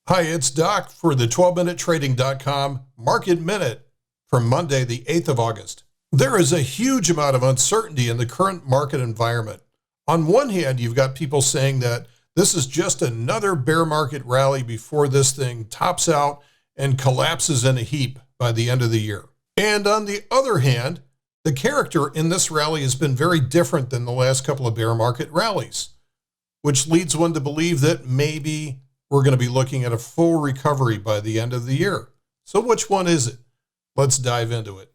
Hi, it's Doc for the 12MinuteTrading.com Market Minute for Monday, the 8th of August. There is a huge amount of uncertainty in the current market environment. On one hand, you've got people saying that this is just another bear market rally before this thing tops out and collapses in a heap by the end of the year. And on the other hand, the character in this rally has been very different than the last couple of bear market rallies, which leads one to believe that maybe we're going to be looking at a full recovery by the end of the year. So which one is it? Let's dive into it.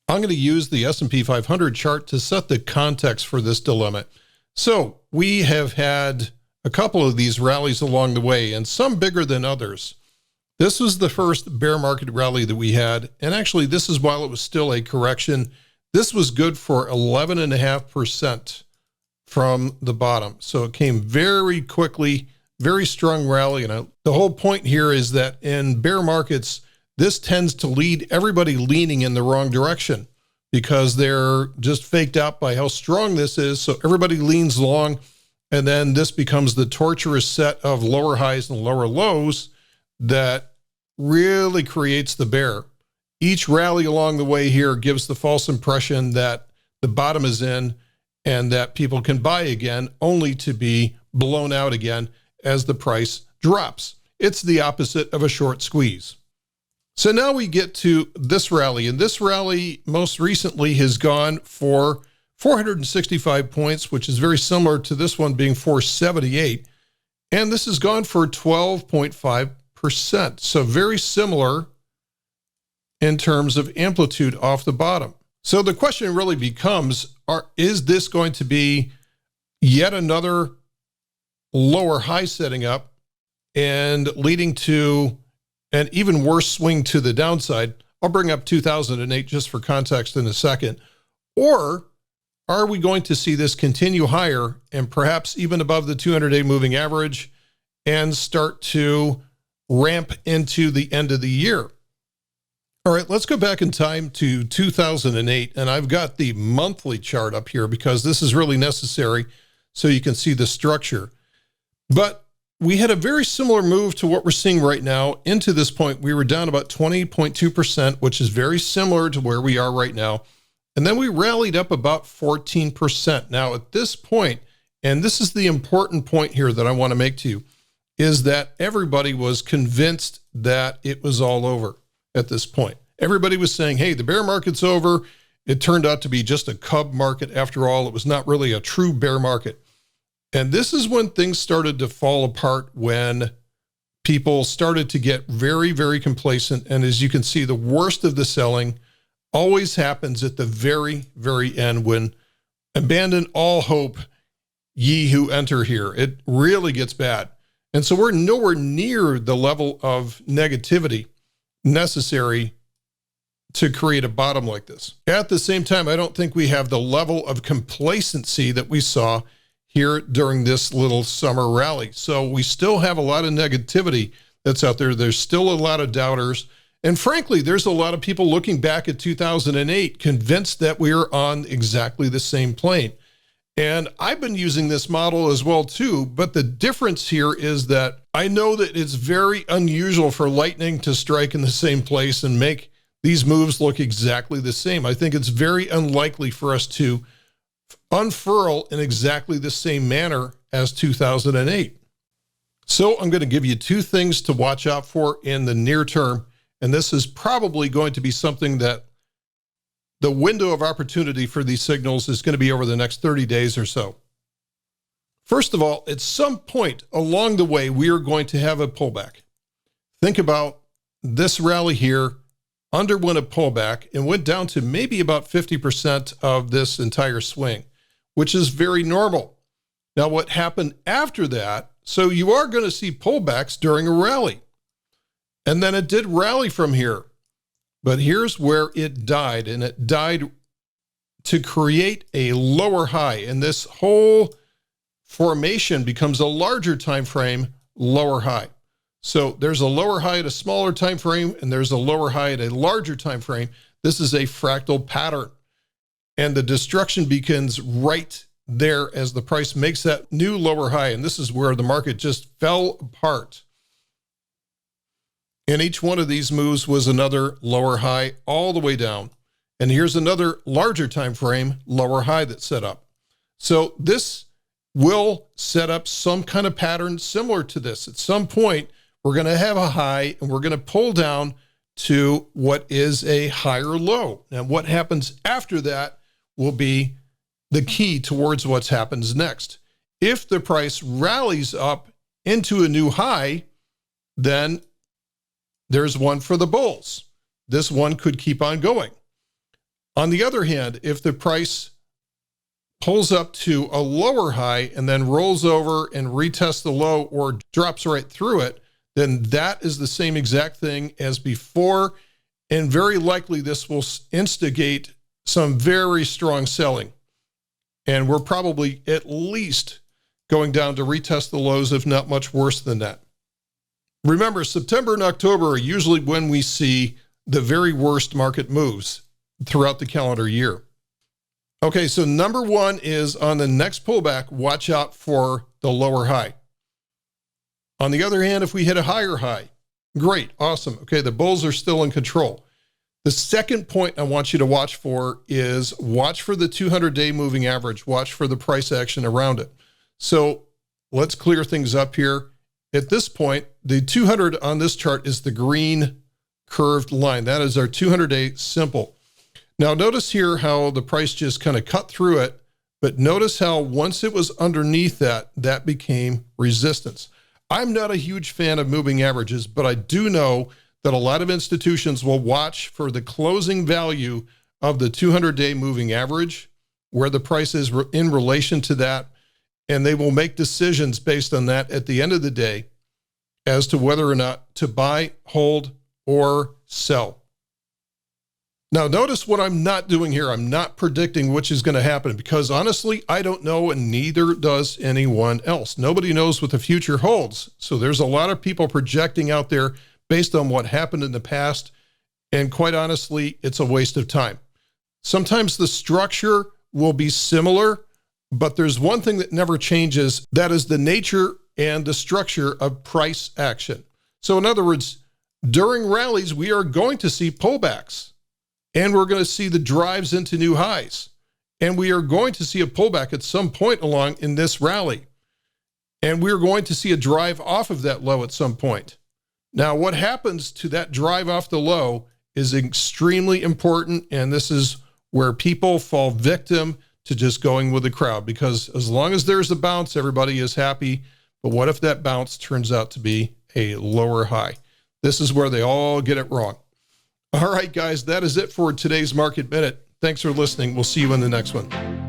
I'm going to use the S&P 500 chart to set the context for this dilemma. So we have had a couple of these rallies along the way, and some bigger than others. This was the first bear market rally that we had, and actually this is while it was still a correction. This was good for 11.5% from the bottom. So it came very quickly, very strong rally. And the whole point here is that in bear markets, this tends to lead everybody leaning in the wrong direction because they're just faked out by how strong this is. So everybody leans long. And then this becomes the torturous set of lower highs and lower lows that really creates the bear. Each rally along the way here gives the false impression that the bottom is in and that people can buy again, only to be blown out again as the price drops. It's the opposite of a short squeeze. So now we get to this rally, and this rally most recently has gone for 465 points, which is very similar to this one being 478. And this has gone for 12.5%. So very similar in terms of amplitude off the bottom. So the question really becomes, is this going to be yet another lower high setting up and leading to an even worse swing to the downside? I'll bring up 2008 just for context in a second. Or are we going to see this continue higher and perhaps even above the 200-day moving average and start to ramp into the end of the year? All right, let's go back in time to 2008, and I've got the monthly chart up here because this is really necessary so you can see the structure. But we had a very similar move to what we're seeing right now. Into this point, we were down about 20.2%, which is very similar to where we are right now. And then we rallied up about 14%. Now at this point, and this is the important point here that I want to make to you, is that everybody was convinced that it was all over at this point. Everybody was saying, hey, the bear market's over. It turned out to be just a cub market after all. It was not really a true bear market. And this is when things started to fall apart, when people started to get very, very complacent. And as you can see, the worst of the selling always happens at the very, very end, when abandon all hope, ye who enter here. It really gets bad. And so we're nowhere near the level of negativity necessary to create a bottom like this. At the same time, I don't think we have the level of complacency that we saw here during this little summer rally. So we still have a lot of negativity that's out there. There's still a lot of doubters. And frankly, there's a lot of people looking back at 2008 convinced that we are on exactly the same plane. And I've been using this model as well too, but the difference here is that I know that it's very unusual for lightning to strike in the same place and make these moves look exactly the same. I think it's very unlikely for us to unfurl in exactly the same manner as 2008. So I'm going to give you two things to watch out for in the near term. And this is probably going to be something that the window of opportunity for these signals is going to be over the next 30 days or so. First of all, at some point along the way, we are going to have a pullback. Think about this rally here, underwent a pullback and went down to maybe about 50% of this entire swing, which is very normal. Now, what happened after that? So you are going to see pullbacks during a rally. And then it did rally from here. But here's where it died, and it died to create a lower high. And this whole formation becomes a larger time frame lower high. So there's a lower high at a smaller time frame, and there's a lower high at a larger time frame. This is a fractal pattern. And the destruction begins right there as the price makes that new lower high. And this is where the market just fell apart. And each one of these moves was another lower high all the way down. And here's another larger time frame, lower high that's set up. So this will set up some kind of pattern similar to this. At some point, we're going to have a high and we're going to pull down to what is a higher low. And what happens after that will be the key towards what happens next. If the price rallies up into a new high, then there's one for the bulls. This one could keep on going. On the other hand, if the price pulls up to a lower high and then rolls over and retests the low or drops right through it, then that is the same exact thing as before. And very likely this will instigate some very strong selling. And we're probably at least going down to retest the lows, if not much worse than that. Remember, September and October are usually when we see the very worst market moves throughout the calendar year. Okay, so number one is on the next pullback, watch out for the lower high. On the other hand, if we hit a higher high, great, awesome. Okay, the bulls are still in control. The second point I want you to watch for is watch for the 200-day moving average. Watch for the price action around it. So let's clear things up here. At this point, the 200 on this chart is the green curved line. That is our 200-day simple. Now notice here how the price just kind of cut through it, but notice how once it was underneath that, that became resistance. I'm not a huge fan of moving averages, but I do know that a lot of institutions will watch for the closing value of the 200-day moving average, where the price is in relation to that, and they will make decisions based on that at the end of the day as to whether or not to buy, hold, or sell. Now, notice what I'm not doing here. I'm not predicting which is going to happen because honestly, I don't know, and neither does anyone else. Nobody knows what the future holds. So there's a lot of people projecting out there based on what happened in the past. And quite honestly, it's a waste of time. Sometimes the structure will be similar, but there's one thing that never changes. That is the nature and the structure of price action. So in other words, during rallies, we are going to see pullbacks. And we're going to see the drives into new highs. And we are going to see a pullback at some point along in this rally. And we're going to see a drive off of that low at some point. Now, what happens to that drive off the low is extremely important. And this is where people fall victim to just going with the crowd. Because as long as there's a bounce, everybody is happy. But what if that bounce turns out to be a lower high? This is where they all get it wrong. All right, guys, that is it for today's Market Minute. Thanks for listening. We'll see you in the next one.